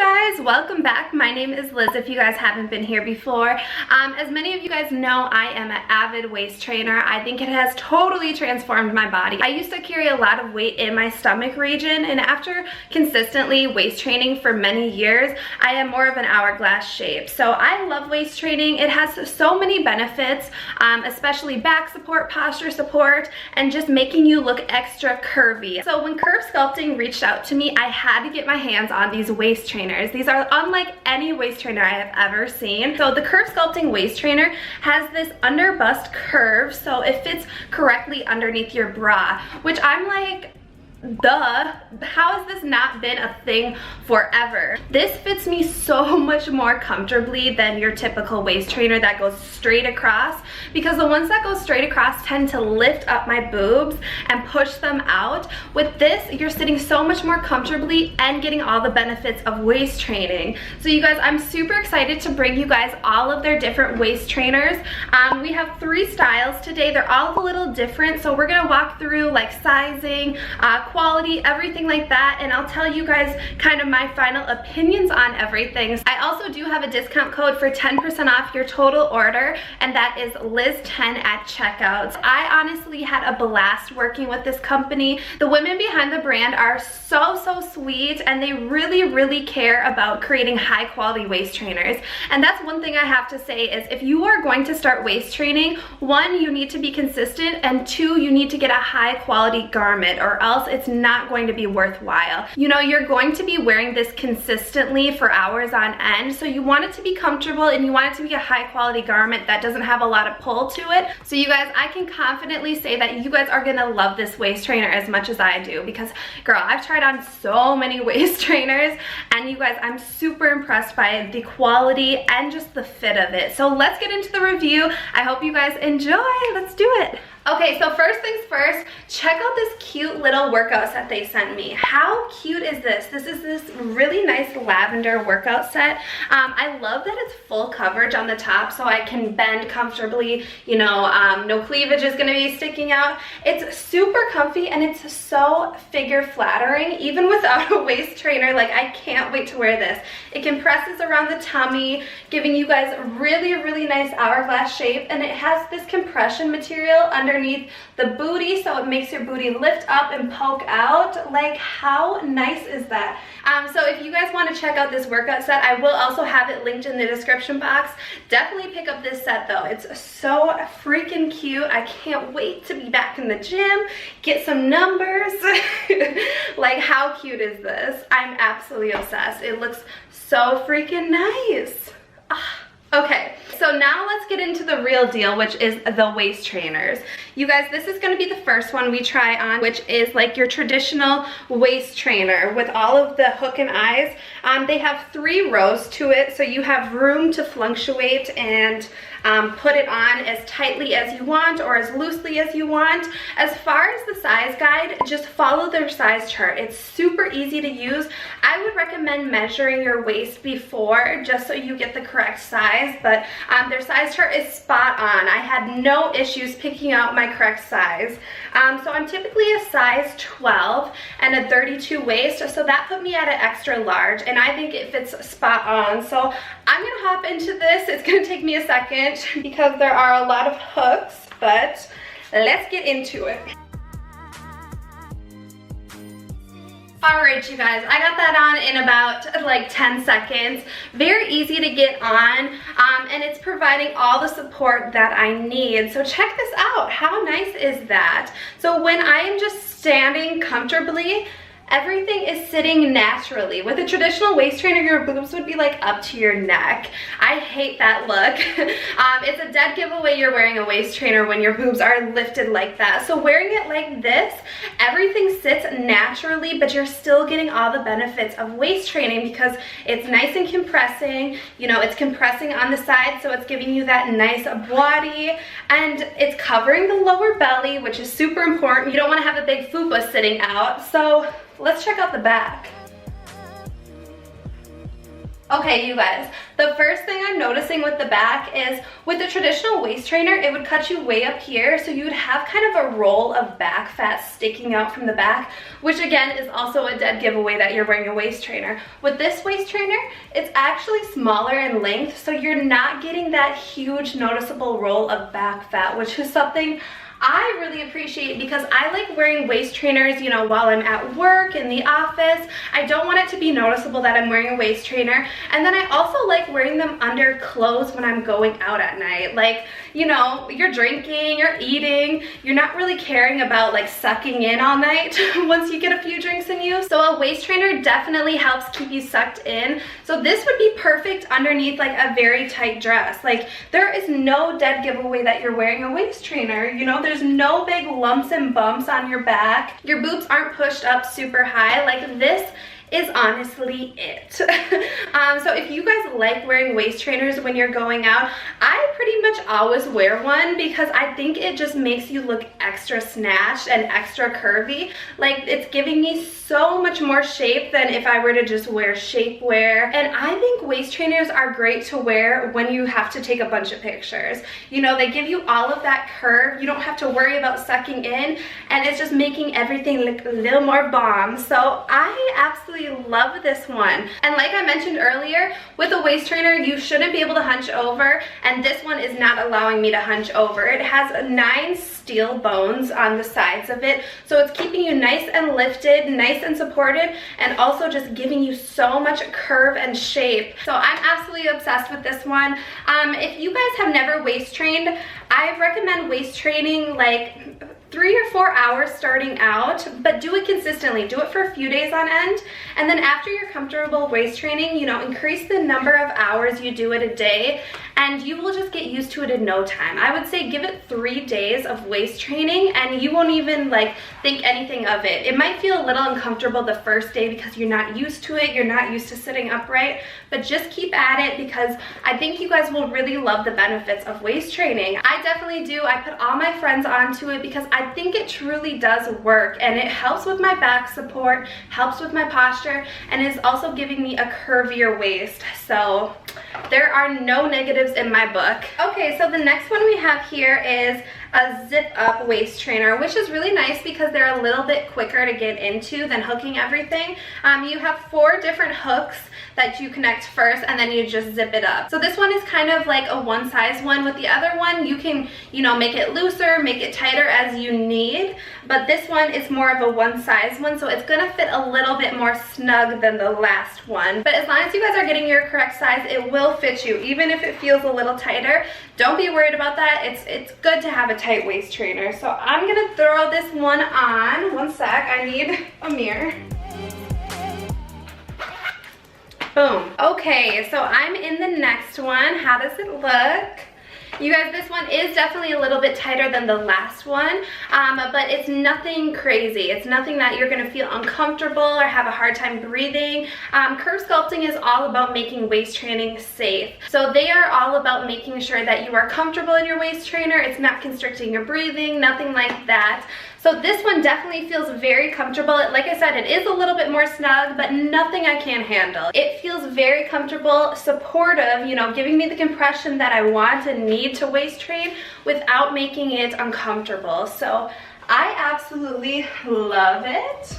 guys, welcome back. My name is Liz if you guys haven't been here before. As many of you guys know, I am an avid waist trainer. I think it has totally transformed my body. I used to carry a lot of weight in my stomach region, and after consistently waist training for many years, I am more of an hourglass shape. So I love waist training. It has so many benefits, especially back support, posture support, and just making you look extra curvy. So when Curve Sculpting reached out to me, I had to get my hands on these waist trainers. These are unlike any waist trainer I have ever seen. So the Curve Sculpting waist trainer has this under bust curve, so it fits correctly underneath your bra, which I'm like, duh, how has this not been a thing forever? This fits me so much more comfortably than your typical waist trainer that goes straight across, because the ones that go straight across tend to lift up my boobs and push them out. With this, you're sitting so much more comfortably and getting all the benefits of waist training. So you guys, I'm super excited to bring you guys all of their different waist trainers. We have 3 styles today. They're all a little different, so we're gonna walk through like sizing, quality, everything like that, and I'll tell you guys kind of my final opinions on everything. I also do have a discount code for 10% off your total order, and that is Liz10 at checkout. I honestly had a blast working with this company. The women behind the brand are so sweet, and they really care about creating high quality waist trainers. And that's one thing I have to say is, if you are going to start waist training, 1, you need to be consistent, and 2, you need to get a high quality garment, or else it's not going to be worthwhile. You know, you're going to be wearing this consistently for hours on end, so you want it to be comfortable and you want it to be a high quality garment that doesn't have a lot of pull to it. So you guys, I can confidently say that you guys are gonna love this waist trainer as much as I do, because girl, I've tried on so many waist trainers, and you guys, I'm super impressed by the quality and just the fit of it. So let's get into the review. I hope you guys enjoy. Let's do it. Okay, so first things first, check out this cute little workout set they sent me. How cute is this? This is this really nice lavender workout set. I love that it's full coverage on the top, so I can bend comfortably, you know, no cleavage is gonna be sticking out. It's super comfy, and it's so figure flattering, even without a waist trainer. Like, I can't wait to wear this. It compresses around the tummy, giving you guys a really nice hourglass shape, and it has this compression material underneath the booty, so it makes your booty lift up and poke out. Like, how nice is that? So if you guys want to check out this workout set, I will also have it linked in the description box. Definitely pick up this set though. It's so freaking cute. I can't wait to be back in the gym, get some numbers. Like, how cute is this? I'm absolutely obsessed. It looks so freaking nice. Okay, so now let's get into the real deal, which is the waist trainers. You guys, this is gonna be the first one we try on, which is like your traditional waist trainer with all of the hook and eyes. They have 3 rows to it, so you have room to fluctuate and put it on as tightly as you want or as loosely as you want. As far as the size guide, just follow their size chart. It's super easy to use. I would recommend measuring your waist before, just so you get the correct size, but their size chart is spot on. I had no issues picking out my correct size. So I'm typically a size 12 and a 32 waist, so that put me at an extra large, and I think it fits spot on. So I'm gonna hop into this. It's gonna take me a second because there are a lot of hooks, but let's get into it. Alright, you guys, I got that on in about like 10 seconds. Very easy to get on, and it's providing all the support that I need. So check this out. How nice is that? So when I am just standing comfortably, everything is sitting naturally. With a traditional waist trainer, your boobs would be like up to your neck. I hate that look. It's a dead giveaway you're wearing a waist trainer when your boobs are lifted like that. So wearing it like this, everything sits naturally, but you're still getting all the benefits of waist training because it's nice and compressing. You know, it's compressing on the side, so it's giving you that nice body, and it's covering the lower belly, which is super important. You don't want to have a big fupa sitting out. So let's check out the back. Okay, you guys, the first thing I'm noticing with the back is with the traditional waist trainer, it would cut you way up here, so you would have kind of a roll of back fat sticking out from the back. which again is also a dead giveaway that you're wearing a waist trainer. With this waist trainer, it's actually smaller in length, so you're not getting that huge noticeable roll of back fat, which is something I really appreciate because I like wearing waist trainers, you know, while I'm at work, in the office. I don't want it to be noticeable that I'm wearing a waist trainer. And then I also like wearing them under clothes when I'm going out at night. Like, you know, you're drinking, you're eating, you're not really caring about like sucking in all night once you get a few drinks in you. So a waist trainer definitely helps keep you sucked in. So this would be perfect underneath like a very tight dress. Like, there is no dead giveaway that you're wearing a waist trainer. You know, there's no big lumps and bumps on your back. Your boobs aren't pushed up super high. Like, this is honestly it. So if you guys like wearing waist trainers when you're going out, I pretty much always wear one because I think it just makes you look extra snatched and extra curvy. Like, it's giving me so much more shape than if I were to just wear shapewear. And I think waist trainers are great to wear when you have to take a bunch of pictures. You know, they give you all of that curve. You don't have to worry about sucking in, and it's just making everything look a little more bomb. So I absolutely love this one. And like I mentioned earlier, with a waist trainer, you shouldn't be able to hunch over, and this one is not allowing me to hunch over. It has 9 steel bones on the sides of it, so it's keeping you nice and lifted, nice and supported, and also just giving you so much curve and shape. So I'm absolutely obsessed with this one. If you guys have never waist trained, I recommend waist training like 3 or 4 hours starting out, but do it consistently. Do it for a few days on end, and then after you're comfortable waist training, you know, increase the number of hours you do it a day, and you will just get used to it in no time. I would say give it 3 days of waist training and you won't even like think anything of it. It might feel a little uncomfortable the first day because you're not used to it, you're not used to sitting upright, but just keep at it because I think you guys will really love the benefits of waist training. I definitely do. I put all my friends onto it because I think it truly does work, and it helps with my back support, helps with my posture, and is also giving me a curvier waist. So there are no negatives in my book. Okay, so the next one we have here is a zip up waist trainer, which is really nice because they're a little bit quicker to get into than hooking everything. You have 4 different hooks that you connect first, and then you just zip it up. So this one is kind of like a one size one. With the other one, you can, you know, make it looser, make it tighter as you need, but this one is more of a one size one, so it's gonna fit a little bit more snug than the last one. But as long as you guys are getting your correct size, it will fit you, even if it feels a little tighter. Don't be worried about that. It's good to have a tight waist trainer. So I'm gonna throw this one on. One sec, I need a mirror. Boom. Okay, so I'm in the next one. How does it look? You guys, this one is definitely a little bit tighter than the last one, but it's nothing crazy. It's nothing that you're gonna feel uncomfortable or have a hard time breathing. Curve sculpting is all about making waist training safe. So they are all about making sure that you are comfortable in your waist trainer. It's not constricting your breathing, nothing like that. So this one definitely feels very comfortable. Like I said, it is a little bit more snug, but nothing I can't handle. It feels very comfortable, supportive, you know, giving me the compression that I want and need to waist train without making it uncomfortable. So I absolutely love it.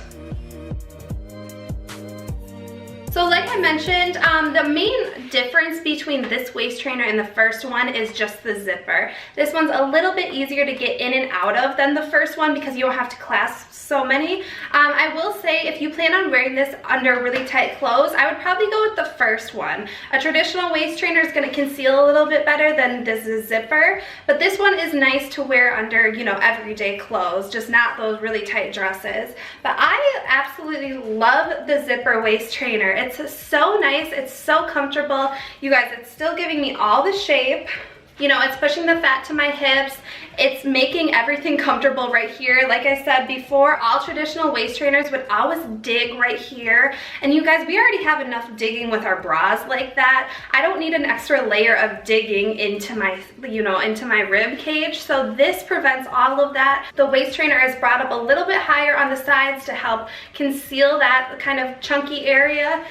So like I mentioned, the main difference between this waist trainer and the first one is just the zipper. This one's a little bit easier to get in and out of than the first one because you don't have to clasp so many. I will say if you plan on wearing this under really tight clothes, I would probably go with the first one. A traditional waist trainer is going to conceal a little bit better than this zipper, but this one is nice to wear under, you know, everyday clothes, just not those really tight dresses. But I absolutely love the zipper waist trainer. It's so nice, it's so comfortable. You guys, it's still giving me all the shape. You know, it's pushing the fat to my hips. It's making everything comfortable right here. Like I said before, all traditional waist trainers would always dig right here. And you guys, we already have enough digging with our bras like that. I don't need an extra layer of digging into my, you know, into my rib cage. So this prevents all of that. The waist trainer is brought up a little bit higher on the sides to help conceal that kind of chunky area.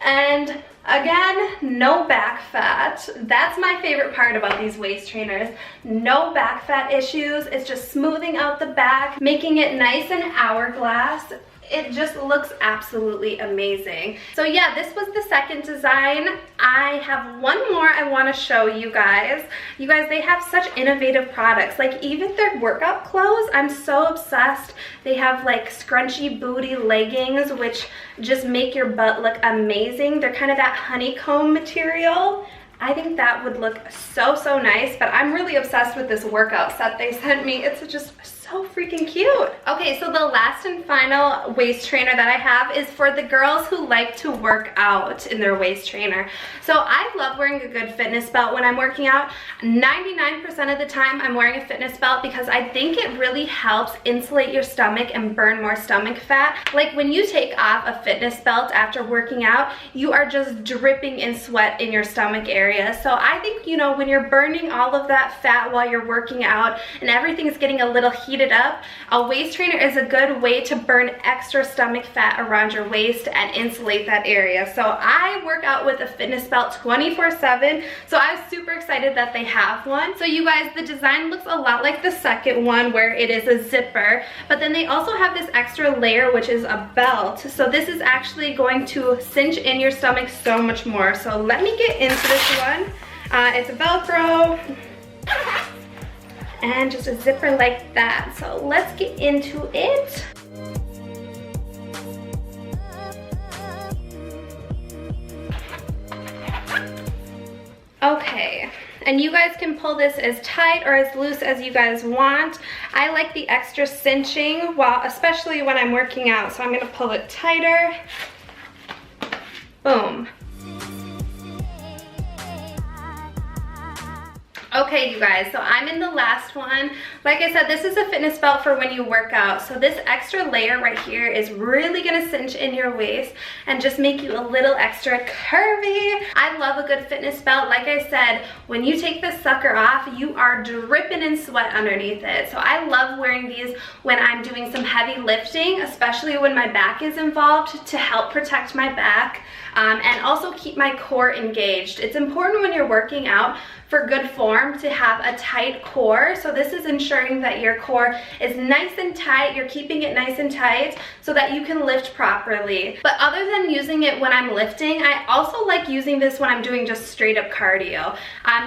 And again, no back fat. That's my favorite part about these waist trainers. No back fat issues. It's just smoothing out the back, making it nice and hourglass. it just looks absolutely amazing. So yeah, this was the second design. I have one more I want to show you guys. You guys, they have such innovative products. Like even their workout clothes, I'm so obsessed. They have like scrunchy booty leggings, which just make your butt look amazing. They're kind of that honeycomb material. I think that would look so, so nice, but I'm really obsessed with this workout set they sent me. It's just so freaking cute. Okay, so the last and final waist trainer that I have is for the girls who like to work out in their waist trainer. So I love wearing a good fitness belt when I'm working out. 99% of the time I'm wearing a fitness belt because I think it really helps insulate your stomach and burn more stomach fat. Like when you take off a fitness belt after working out, you are just dripping in sweat in your stomach area. So I think, you know, when you're burning all of that fat while you're working out and everything's getting a little heated up, a waist trainer is a good way to burn extra stomach fat around your waist and insulate that area. So I work out with a fitness belt 24/7, so I was super excited that they have one. So you guys, the design looks a lot like the second one where it is a zipper, but then they also have this extra layer which is a belt. So this is actually going to cinch in your stomach so much more. So let me get into this one. It's a Velcro and just a zipper like that. So let's get into it. Okay, and you guys can pull this as tight or as loose as you guys want. I like the extra cinching, especially when I'm working out. So I'm gonna pull it tighter. Boom. Okay, you guys, so I'm in the last one. Like I said, this is a fitness belt for when you work out. So this extra layer right here is really gonna cinch in your waist and just make you a little extra curvy. I love a good fitness belt. Like I said, when you take this sucker off, you are dripping in sweat underneath it. So I love wearing these when I'm doing some heavy lifting, especially when my back is involved, to help protect my back and also keep my core engaged. It's important when you're working out for good form to have a tight core. So this is ensuring that your core is nice and tight, you're keeping it nice and tight so that you can lift properly. But other than using it when I'm lifting, I also like using this when I'm doing just straight up cardio.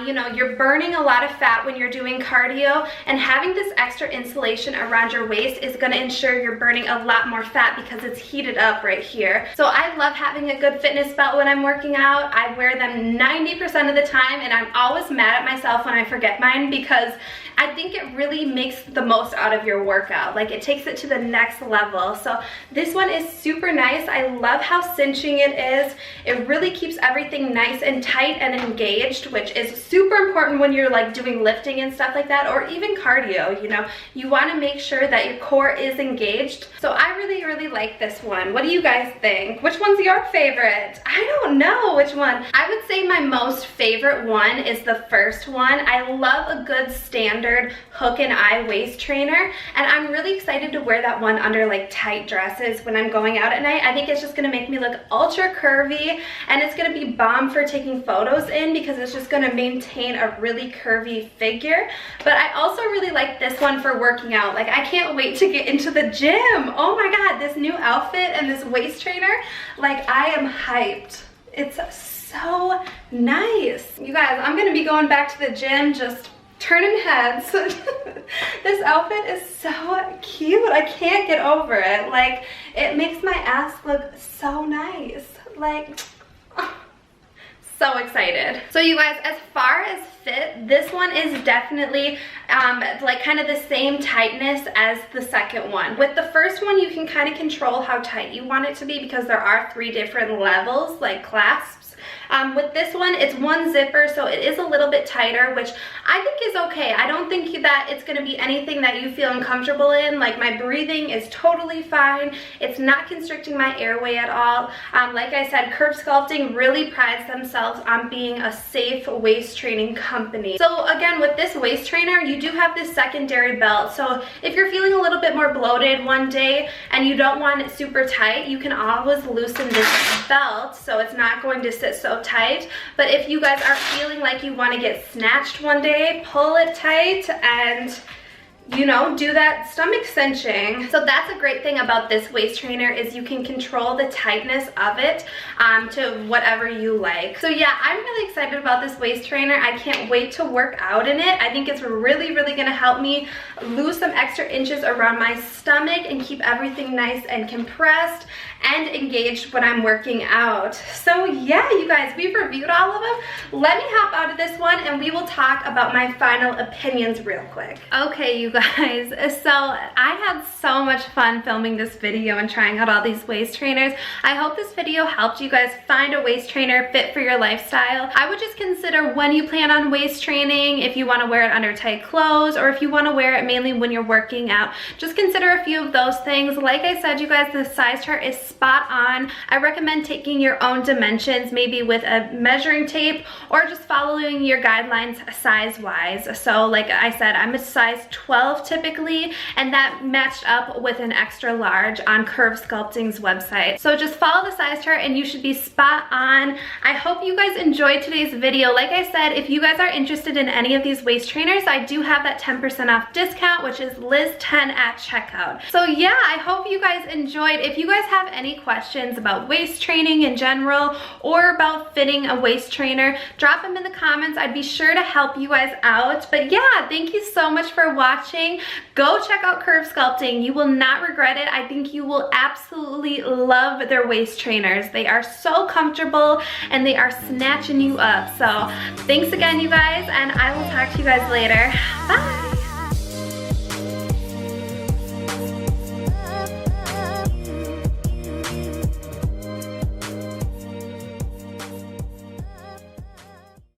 You know, you're burning a lot of fat when you're doing cardio, and having this extra insulation around your waist is gonna ensure you're burning a lot more fat because it's heated up right here. So I love having a good fitness belt when I'm working out. I wear them 90% of the time, and I'm always mad at myself when I forget mine because I think it really makes the most out of your workout. Like it takes it to the next level. So this one is super nice. I love how cinching it is. It really keeps everything nice and tight and engaged, which is super important when you're like doing lifting and stuff like that, or even cardio. You know, you want to make sure that your core is engaged. So I really, really like this one. What do you guys think? Which one's your favorite? I don't know which one. I would say my most favorite one is the first one. I love a good standard hook and eye waist trainer, and I'm really excited to wear that one under like tight dresses when I'm going out at night. I think it's just gonna make me look ultra curvy, and it's gonna be bomb for taking photos in because it's just gonna maintain a really curvy figure. But I also really like this one for working out. Like I can't wait to get into the gym. Oh my god, this new outfit and this waist trainer, like I am hyped. It's so nice. You guys, I'm gonna be going back to the gym just turning heads. This outfit is so cute. I can't get over it. Like it makes my ass look so nice. Like so excited. So you guys, as far as fit, this one is definitely like kind of the same tightness as the second one. With the first one, you can kind of control how tight you want it to be because there are 3 different levels, like clasps. With this one, it's one zipper, so it is a little bit tighter, which I think is okay. I don't think that it's going to be anything that you feel uncomfortable in. Like my breathing is totally fine. It's not constricting my airway at all. Like I said, Curve Sculpting really prides themselves on being a safe waist training company. So again, with this waist trainer, you do have this secondary belt. So if you're feeling a little bit more bloated one day and you don't want it super tight, you can always loosen this belt so it's not going to sit so tight. But if you guys are feeling like you want to get snatched one day, pull it tight and you know, do that stomach cinching. So that's a great thing about this waist trainer is you can control the tightness of it to whatever you like. So yeah, I'm really excited about this waist trainer. I can't wait to work out in it. I think it's really gonna help me lose some extra inches around my stomach and keep everything nice and compressed and engaged when I'm working out. So yeah, you guys, we've reviewed all of them. Let me hop out of this one and we will talk about my final opinions real quick. Okay, you guys, so I had so much fun filming this video and trying out all these waist trainers. I hope this video helped you guys find a waist trainer fit for your lifestyle. I would just consider when you plan on waist training, if you want to wear it under tight clothes or if you want to wear it mainly when you're working out. Just consider a few of those things. Like I said, you guys, the size chart is spot on. I recommend taking your own dimensions, maybe with a measuring tape or just following your guidelines size-wise. So like I said, I'm a size 12 typically, and that matched up with an extra large on Curve Sculpting's website. So just follow the size chart and you should be spot on. I hope you guys enjoyed today's video. Like I said, if you guys are interested in any of these waist trainers, I do have that 10% off discount, which is Liz10 at checkout. So yeah, I hope you guys enjoyed. If you guys have any questions about waist training in general or about fitting a waist trainer, drop them in the comments. I'd be sure to help you guys out. But yeah, thank you so much for watching. Go check out Curve Sculpting. You will not regret it. I think you will absolutely love their waist trainers. They are so comfortable and they are snatching you up. So thanks again, you guys, and I will talk to you guys later. Bye.